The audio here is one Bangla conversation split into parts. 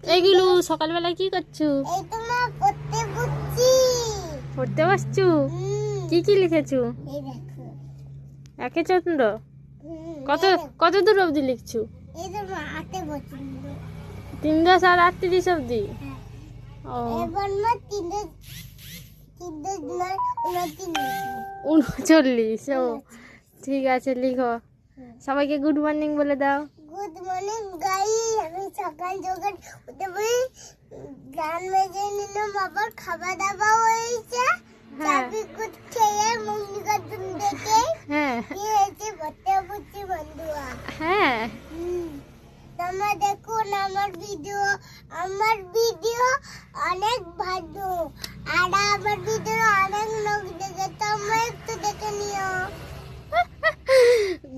এইগুলো সকালবেলা কি করছো? এই তো মা পড়তে বসছি। পড়তে বসছো? কি কি লিখেছো? এই দেখো। একে চন্দ্র কত কত দূর অবধি লিখছো? এই তো মা হাতে বসছি। 3:38 অবধি। ও এবার মা 39। ও ঠিক আছে, লিখো। সবাইকে গুড মর্নিং বলে দাও। গুড মর্নিং গাই। আমি সকাল সকাল উঠে পড়ি, গান বেজে নিলাম, আবার খাওয়া দাওয়া হয়েছে, হ্যাঁ বিস্কুট খেয়ে মুঙ্গি কাটুন দেখে হ্যাঁ কি হয়েছে পড়তে বসছি বন্ধুরা। হ্যাঁ। তোমরা দেখুন আমার ভিডিও অনেক ভালো, আর আমার ভিডিও অনেক লোক দেখে, তোমরা একটু দেখে নিও।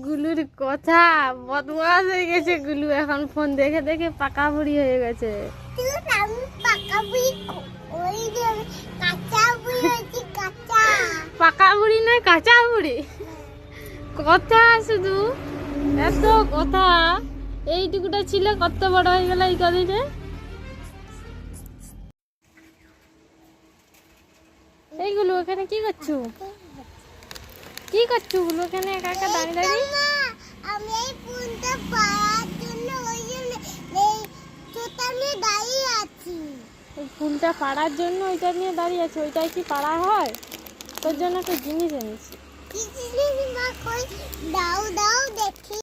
গুলুর কথা বদমাস হয়ে গেছে। গুলু এখন ফোন দেখে দেখে পাকা বুড়ি হয়ে গেছে। তুই আমি পাকা বুড়ি, ওই যে কাঁচা বুড়ি হয়েছি, কাঁচা। পাকা বুড়ি নয়, কাঁচা বুড়ি। কথা শুধু এত কথা। এইটুকুটা ছিল, কত বড় হয়ে গেল এই কদিনে। এইগুলো এখানে কি করছো? কি করছো গুলো এখানে একা একা দাঁড়িয়ে দাঁড়িয়ে? আমি এই ফোনটা পাওয়ার জন্য ওই জন্য এই জুতা নিয়ে দাঁড়িয়ে আছি। ওই ফুলটা পাড়ার জন্য ওইটা নিয়ে দাঁড়িয়ে আছে। ওইটাই কি পাড়া হয়? তোর জন্য একটা জিনিস এনেছি। কি জিনিস মা? কই দাও দাও দেখি।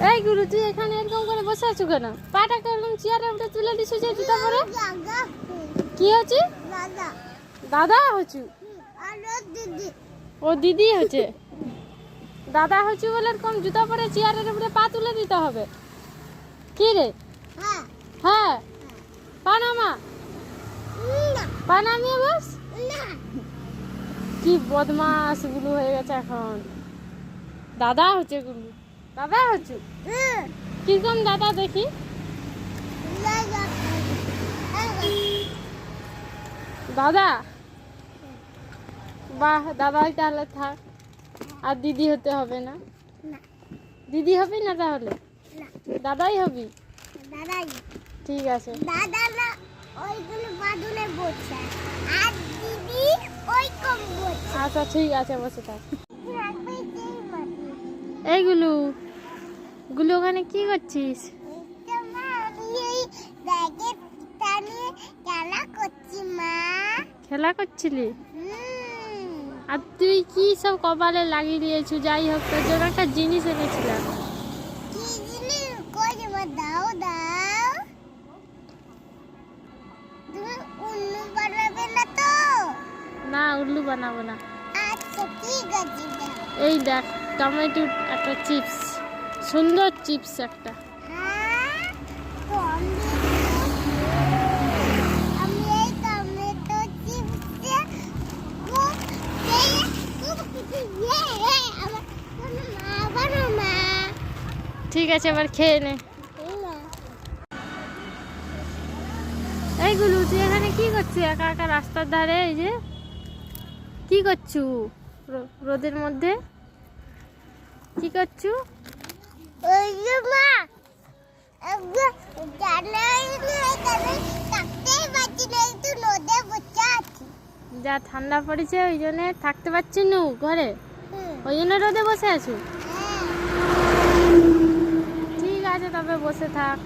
এই গুরু, তুই এখানে এরকম করে বসে আছো কেন? পাটা কেমন চেয়ারের উপরে তুলে দিছো যে জুতা পরে? দাদা, কি হচ্ছে? দাদা দাদা হচ্ছু? আর দিদি। ও দিদি হচ্ছে। দাদা হচ্ছু বলে এরকম জুতা পরে চেয়ারের উপরে পা তুলে দিতে হবে? কি রে? হ্যাঁ হ্যাঁ, পা নামা। না পা নামিয়ে বস। না। কি বদমাস গুলো হয়ে গেছে এখন। দাদা হচ্ছে গুলো, দাদা হচ্ছে। কিরকম দাদা দেখি? দাদা? বাহ, দাদাই তাহলে থাক, আর দিদি হতে হবে না। দিদি হবি না তাহলে? দাদাই হবি? দাদাই। ঠিক আছে। দাদা না ওইগুলো বাদুলে বসে, আর দিদি ওই কম বসে। আচ্ছা ঠিক আছে, বসে থাক। এইগুলো গুলো ওখানে কি করছিস? খেলা করছিলি? আর তুই কি সব কপালে লাগিয়ে দিয়েছু? যাই হোক, তোর জন্য একটা জিনিস এনেছিলাম। না, উল্লু বানাবো না। এই দেখ, টমেটো একটা চিপস, সুন্দর চিপস একটা। ঠিক আছে, এবার খেয়ে নে। এইগুলো তুই এখানে কি করছিস একা একা রাস্তার ধারে? এই যে কি করছু রোদের মধ্যে? কি করছু? যা ঠান্ডা পড়েছে, ওই জন্য থাকতে পারছি নু ঘরে, ওই জন্য রোদে বসে আছো। ঠিক আছে, তবে বসে থাক।